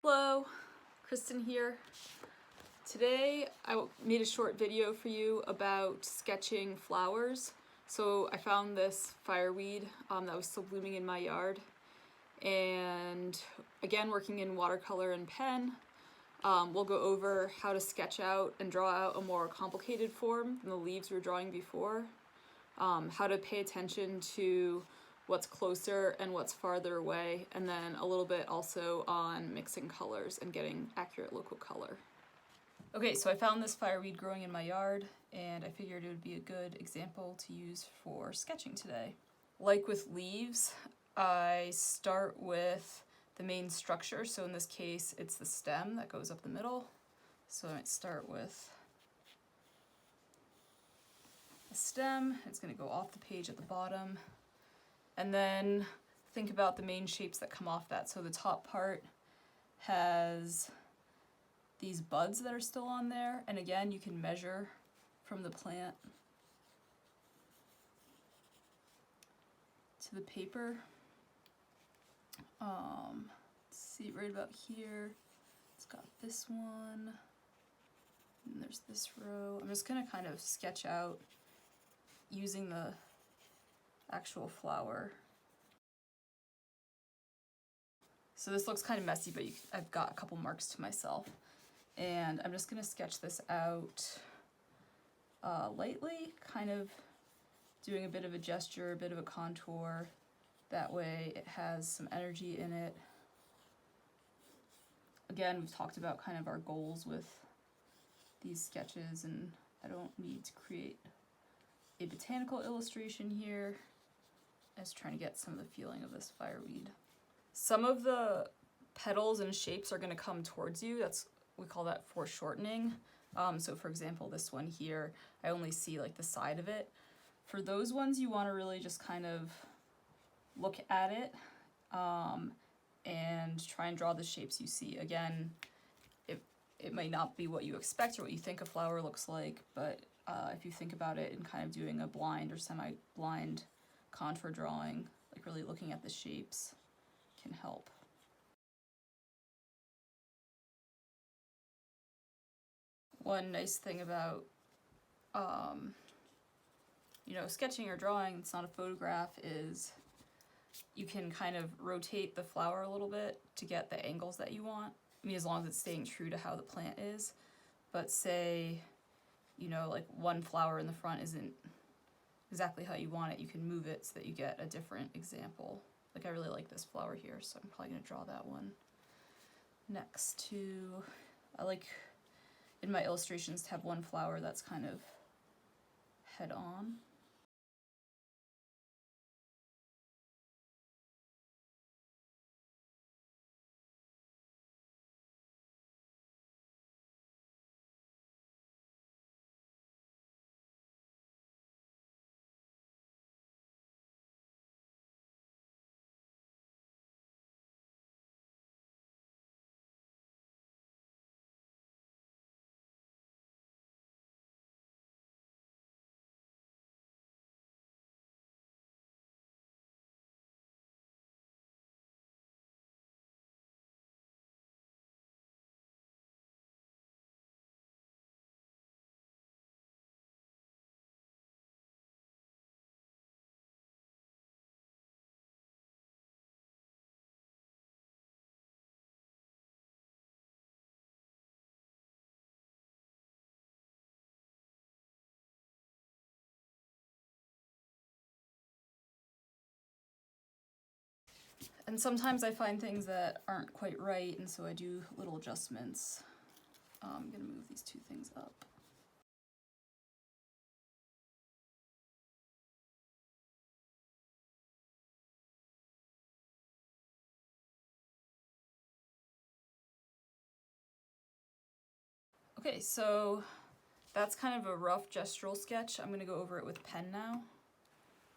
Hello, Kristen here. Today I made a short video for you about sketching flowers. So I found this fireweed that was still blooming in my yard, and again working in watercolor and pen, we'll go over how to sketch out and draw out a more complicated form than the leaves we were drawing before, how to pay attention to what's closer and what's farther away, and then a little bit also on mixing colors and getting accurate local color. Okay, so I found this fireweed growing in my yard, and I figured it would be a good example to use for sketching today. Like with leaves, I start with the main structure, so in this case it's the stem that goes up the middle. So I might start with the stem. It's going to go off the page at the bottom. And then think about the main shapes that come off that. So the top part has these buds that are still on there. And again, you can measure from the plant to the paper. Let's see, right about here, it's got this one. And there's this row. I'm just going to kind of sketch out using the actual flower. So this looks kind of messy, but I've got a couple marks to myself. And I'm just going to sketch this out lightly, kind of doing a bit of a gesture, a bit of a contour. That way it has some energy in it. Again, we've talked about kind of our goals with these sketches, and I don't need to create a botanical illustration here. I was trying to get some of the feeling of this fireweed. Some of the petals and shapes are going to come towards you. We call that foreshortening. So for example, this one here, I only see like the side of it. For those ones, you want to really just kind of look at it and try and draw the shapes you see. Again, it might not be what you expect or what you think a flower looks like, but if you think about it and kind of doing a blind or semi-blind contour drawing, like really looking at the shapes, can help. One nice thing about sketching or drawing, it's not a photograph, is you can kind of rotate the flower a little bit to get the angles that you want. I mean, as long as it's staying true to how the plant is. But say, like one flower in the front isn't exactly how you want it, you can move it so that you get a different example. Like I really like this flower here, so I'm probably going to draw that one next to, I like in my illustrations to have one flower that's kind of head on. And sometimes I find things that aren't quite right, and so I do little adjustments. I'm going to move these two things up. Okay, so that's kind of a rough gestural sketch. I'm going to go over it with pen now.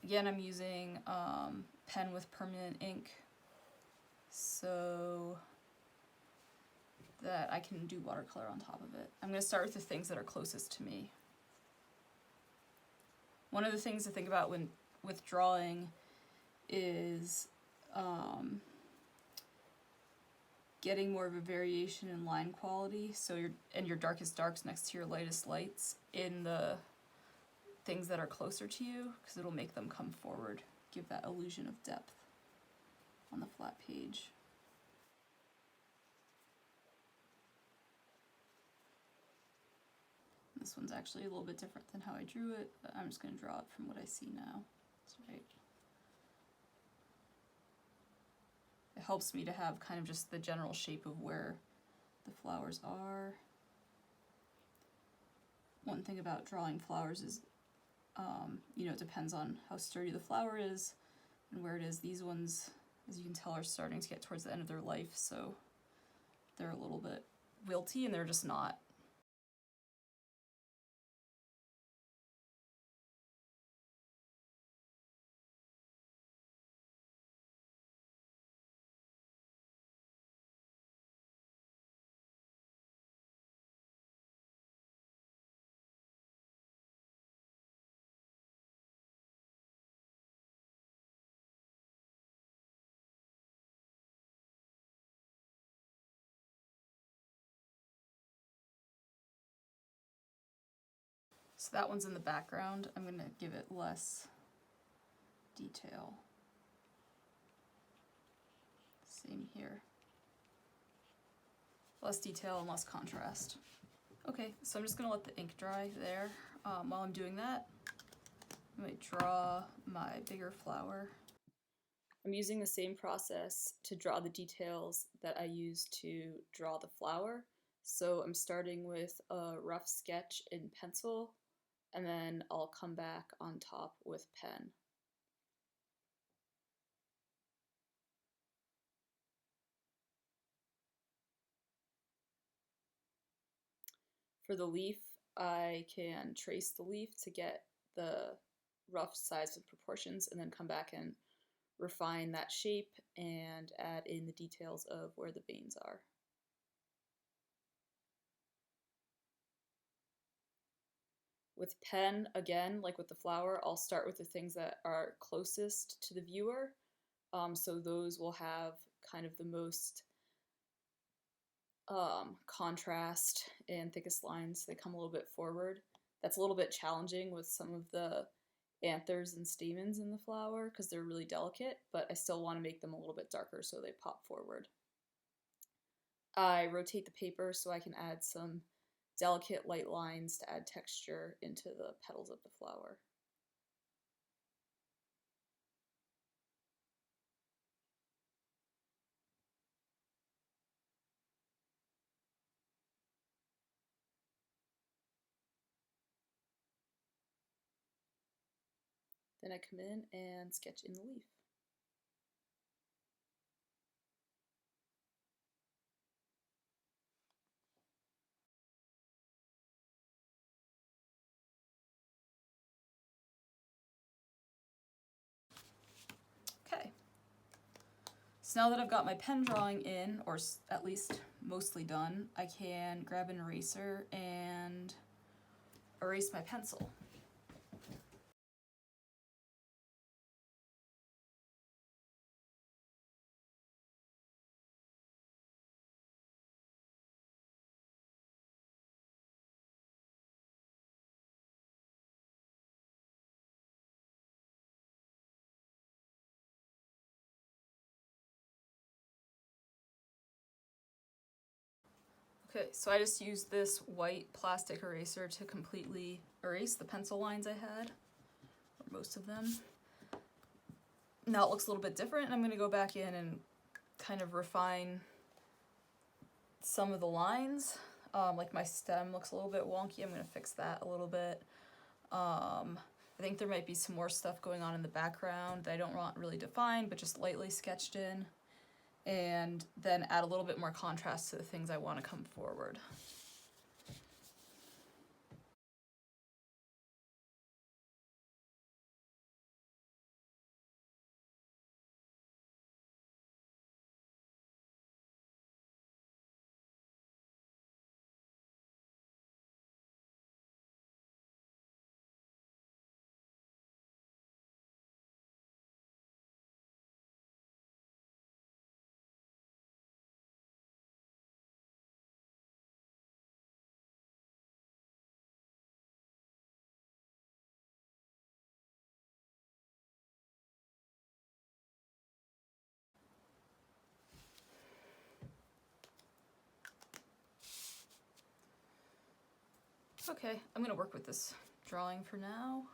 Again, I'm using pen with permanent ink so that I can do watercolor on top of it. I'm going to start with the things that are closest to me. One of the things to think about with drawing is getting more of a variation in line quality, so your darkest darks next to your lightest lights in the things that are closer to you, because it'll make them come forward, give that illusion of depth on the flat page. This one's actually a little bit different than how I drew it, but I'm just going to draw it from what I see now. That's right. It helps me to have kind of just the general shape of where the flowers are. One thing about drawing flowers is, you know, it depends on how sturdy the flower is and where it is. These ones, as you can tell, are starting to get towards the end of their life, so they're a little bit wilty and they're just not. So that one's in the background. I'm going to give it less detail. Same here. Less detail and less contrast. Okay, so I'm just going to let the ink dry there. While I'm doing that, I'm going to draw my bigger flower. I'm using the same process to draw the details that I used to draw the flower. So I'm starting with a rough sketch in pencil, and then I'll come back on top with pen. For the leaf, I can trace the leaf to get the rough size and proportions, and then come back and refine that shape and add in the details of where the veins are. With pen, again, like with the flower, I'll start with the things that are closest to the viewer. So those will have kind of the most contrast and thickest lines. They come a little bit forward. That's a little bit challenging with some of the anthers and stamens in the flower because they're really delicate, but I still want to make them a little bit darker so they pop forward. I rotate the paper so I can add some delicate light lines to add texture into the petals of the flower. Then I come in and sketch in the leaf. Okay. So now that I've got my pen drawing in, or at least mostly done, I can grab an eraser and erase my pencil. Okay, so I just used this white plastic eraser to completely erase the pencil lines I had, or most of them. Now it looks a little bit different, and I'm going to go back in and kind of refine some of the lines. Like my stem looks a little bit wonky. I'm going to fix that a little bit. I think there might be some more stuff going on in the background that I don't want really defined, but just lightly sketched in. And then add a little bit more contrast to the things I want to come forward. Okay, I'm gonna work with this drawing for now.